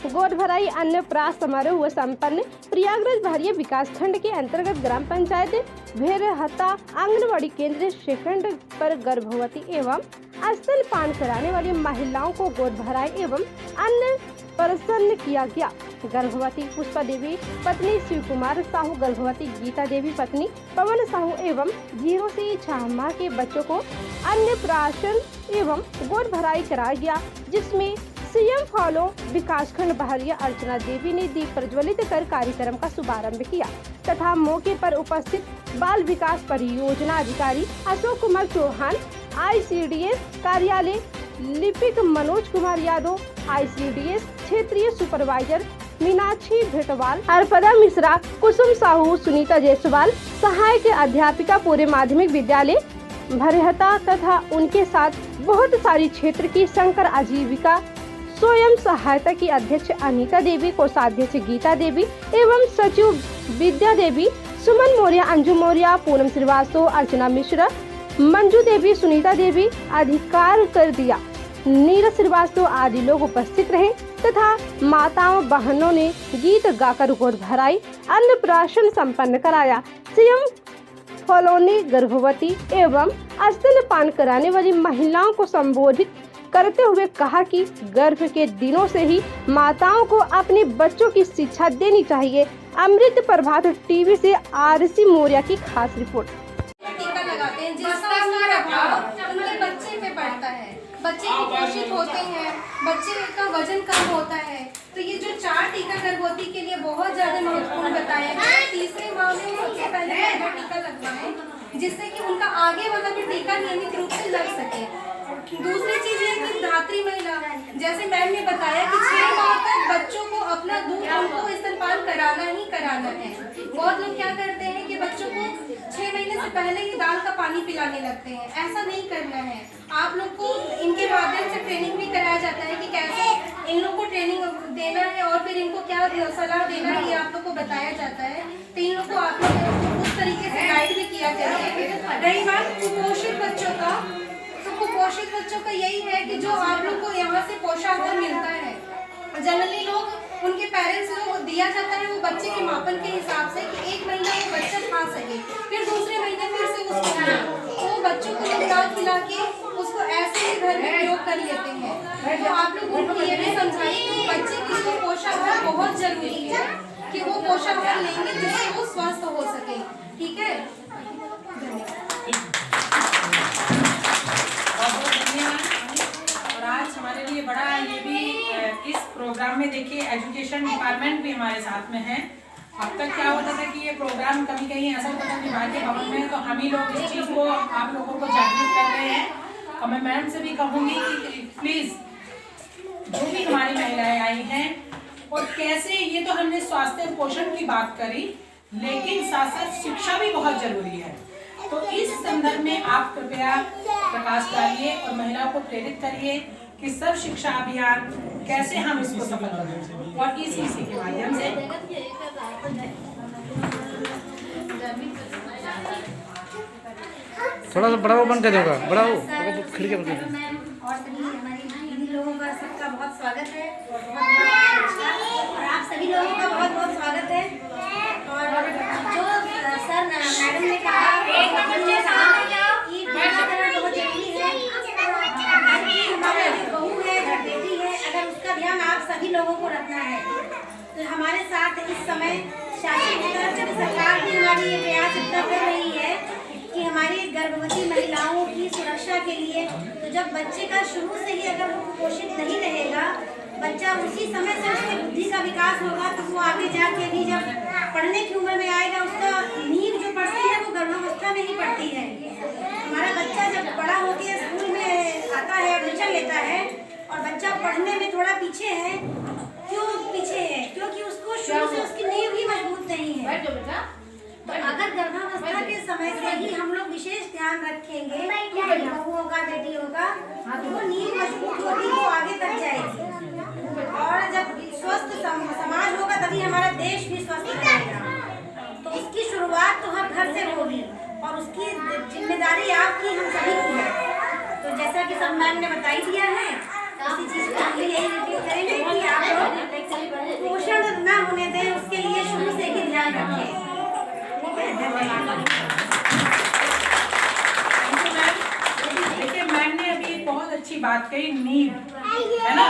गोद भराई अन्नप्राशन समारोह संपन्न प्रयागराज बहरिया विकास खंड के अंतर्गत ग्राम पंचायत भेरहता आंगनबाड़ी केंद्र सेकंड पर गर्भवती एवं स्तनपान कराने वाली महिलाओं को गोद भराई एवं अन्न प्रसन्न किया गया। गर्भवती पुष्पा देवी पत्नी शिव कुमार साहू, गर्भवती गीता देवी पत्नी पवन साहू एवं 0 से 6 माह के बच्चों को अन्नप्राशन एवं गोद भराई कराया गया, जिसमें सीएम फॉलो विकासखंड बहरिया अर्चना देवी ने दीप प्रज्वलित कर कार्यक्रम का शुभारंभ किया तथा मौके पर उपस्थित बाल विकास परियोजना अधिकारी अशोक कुमार चौहान, ICDS कार्यालय लिपिक मनोज कुमार यादव, ICDS क्षेत्रीय सुपरवाइजर मीनाक्षी भेटवाल, अर्पदा मिश्रा, कुसुम साहू, सुनीता जायसवाल, सहायक अध्यापिका पूरे माध्यमिक विद्यालय भेरहता तथा उनके साथ बहुत सारी क्षेत्र की शंकर आजीविका स्वयं सहायता की अध्यक्ष अनीता देवी, कोषाध्यक्ष गीता देवी एवं सचिव विद्या देवी, सुमन मौर्य, अंजू मौर्य, पूनम श्रीवास्तव, अर्चना मिश्रा, मंजू देवी, सुनीता देवी अधिकार कर दिया, नीरज श्रीवास्तव आदि लोग उपस्थित रहे तथा माताओं बहनों ने गीत गाकर गोद भराई अन्नप्राशन संपन्न कराया। सीएम फॉलो ने गर्भवती एवं स्तनपान कराने वाली महिलाओं को संबोधित करते हुए कहा कि गर्भ के दिनों से ही माताओं को अपने बच्चों की शिक्षा देनी चाहिए। अमृत प्रभात टीवी से RC मौर्य की खास रिपोर्ट। टीका लगाते हैं जिसका प्रभाव उनके बच्चे पे पड़ता है, बच्चे कुपोषित होते हैं, बच्चे का वजन कम होता है। तो ये जो 4 टीका गर्भवती के लिए बहुत ज्यादा महत्वपूर्ण बताया गया। तीसरे माह में सबसे पहले पहला टीका लगवाएं, जिससे कि उनका आगे वाला भी टीका नियमित रूप से लग सके। दूसरी चीज है कि धात्री महिला, जैसे मैम ने बताया कि 6 माह तक बच्चों को अपना दूध उनको स्तनपान कराना ही कराना है। बहुत लोग क्या करते हैं कि बच्चों को 6 महीने से पहले ही दाल का पानी पिलाने लगते हैं। ऐसा नहीं करना है। आप लोग को इनके माध्यम से ट्रेनिंग भी कराया जाता है कि कैसे इन लोग को ट्रेनिंग देना है और फिर इनको क्या सलाह देना है, ये आप लोग को बताया जाता है। तो इन लोग को आप लोग उस तरीके से गाइड भी किया जाए। रही बात कुपोषित बच्चों का, तो कुपोषित बच्चों का यही है कि जो आप लोग को यहाँ से पोषाहार मिलता है, जनरली लोग उनके पेरेंट्स लोग दिया जाता है वो बच्चे के मापन के हिसाब से कि 1 महीना वो बच्चा खा सके, फिर दूसरे महीने फिर से उसको वो बच्चों को खिला के उसको ऐसे ही घर में प्रयोग कर लेते हैं। तो आप लोग उनको ये भी समझाइए कि बच्चे के लिए पोषाहार बहुत जरूरी है कि वो पोषाहार लेंगे जिससे वो स्वस्थ हो सके। ठीक है, और आज हमारे लिए बड़ा ये भी इस प्रोग्राम में देखिए एजुकेशन डिपार्टमेंट भी हमारे साथ में है। अब तक क्या होता था कि ये प्रोग्राम कभी कहीं ऐसा होता था विभाग के भवन में, तो हम ही लोग इस चीज़ को आप लोगों को जागरूक कर रहे हैं। और मैं मैम से भी कहूँगी कि प्लीज़ जो भी हमारी महिलाएं आई हैं और कैसे, ये तो हमने स्वास्थ्य पोषण की बात करी, लेकिन साथ साथ शिक्षा भी बहुत जरूरी है। तो इस संदर्भ में आप कृपया प्रकाश डालिए और महिलाओं को प्रेरित करिए कि सर्व शिक्षा अभियान कैसे हम इसको सफल बनाएं और इसी के माध्यम से थोड़ा सा बड़ा बन कर देगा, बड़ा हो खिड़की बंद कर। और सभी हमारी दीदी लोगों का सबका बहुत स्वागत है और आप सभी लोगों का बहुत बहुत स्वागत है। और जो सर मैडम ने कहा कि टीकाकरण बहुत जरूरी है। हमारी बहू है, घर बेटी है, अगर उसका ध्यान आप सभी लोगों को रखना है तो हमारे साथ इस समय शासन सरकार भी हमारी ये प्रयास इतना कर रही है कि हमारी गर्भवती महिलाओं की सुरक्षा के लिए, तो जब बच्चे का शुरू से ही अगर वो कुपोषित नहीं रहेगा, बच्चा उसी समय से उसकी बुद्धि का विकास होगा, तो वो आगे जाके भी जब पढ़ने की उम्र में आएगा, उसका नींव जो पड़ती है वो गर्भावस्था में ही पड़ती है। हमारा बच्चा जब बड़ा होकर स्कूल में आता है, एडमिशन लेता है और बच्चा पढ़ने में थोड़ा पीछे है। क्यों पीछे है? क्योंकि उसको शुरू से उसकी नींव ही मजबूत नहीं है। तो अगर गर्भावस्था के समय से ही हम लोग विशेष ध्यान रखेंगे, बहू होगा बेटी होगा, तो वो नींव मजबूत होगी, वो आगे तक जाएगी। और जब स्वस्थ समाज होगा तभी हमारा देश भी स्वस्थ रहेगा। तो उसकी शुरुआत तो हर घर से होगी और उसकी जिम्मेदारी आपकी, हम सभी की है। तो जैसा कि सब मैम ने बता ही दिया है, इसी चीज को हम भी यही रिपीट करेंगे कि आप लोग बात कही, नींव, है ना,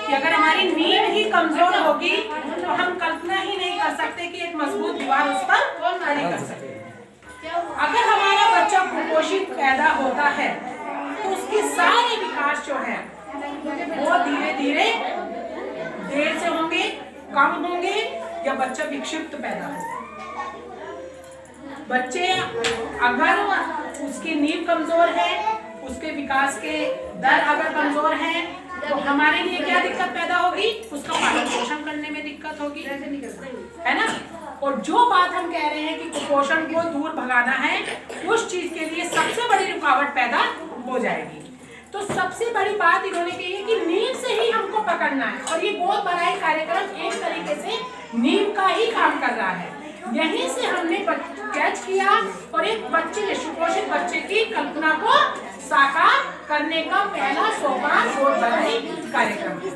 कि अगर हमारी नींव ही कमजोर होगी तो हम कल्पना ही नहीं कर सकते कि एक मजबूत दीवार उस पर खड़ी कर सकते। अगर हमारा बच्चा कुपोषित पैदा होता है तो उसके सारे विकास जो है वो धीरे धीरे देर से होंगे, कम होंगे, या बच्चा विक्षिप्त पैदा होगा। बच्चे अगर उसकी नींव कमजोर है, उसके विकास के दर अगर कमजोर है, तो हमारे लिए क्या दिक्कत पैदा होगी? उसका पालन पोषण करने में दिक्कत होगी, है ना। और जो बात हम कह रहे हैं कि कुपोषण को दूर भगाना है, उस चीज के लिए सबसे बड़ी रुकावट पैदा हो जाएगी। तो सबसे बड़ी बात इन्होंने कही है कि नींव से ही हमको पकड़ना है, और ये गोद भराई कार्यक्रम एक तरीके से नींव का ही काम कर रहा है। यहीं से हमने कैच किया और एक बच्चे, सुपोषित बच्चे की कल्पना को साकार करने का पहला सोपान गोद भराई कार्यक्रम है।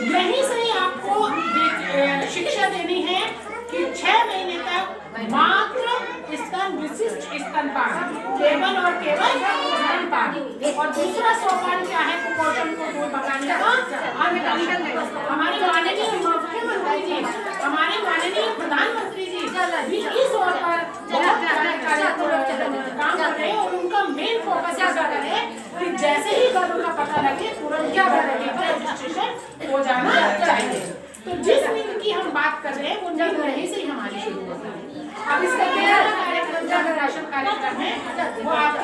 यहीं से आपको शिक्षा देनी है कि 6 महीने तक मात्र स्तन विशिष्ट स्तनपान, केवल और केवल स्तनपान। और दूसरा सोपान क्या है कुपोषण को दूर भगाने का? हमारे माननीय मुख्यमंत्री जी, हमारे माननीय प्रधानमंत्री जी भी इस ओर पर काम कर रहे हैं, और उनका मेन फोकस ऐसा है कि जैसे ही गर्भ का पता लगे तुरंत क्या रजिस्ट्रेशन हो जाना चाहिए। तो जिस नींव की हम बात कर रहे हैं वो नींव रही से ही हमारी शुरू होती है। अब इसका पहला कार्यक्रम जो राशन कार्यक्रम है वो आपका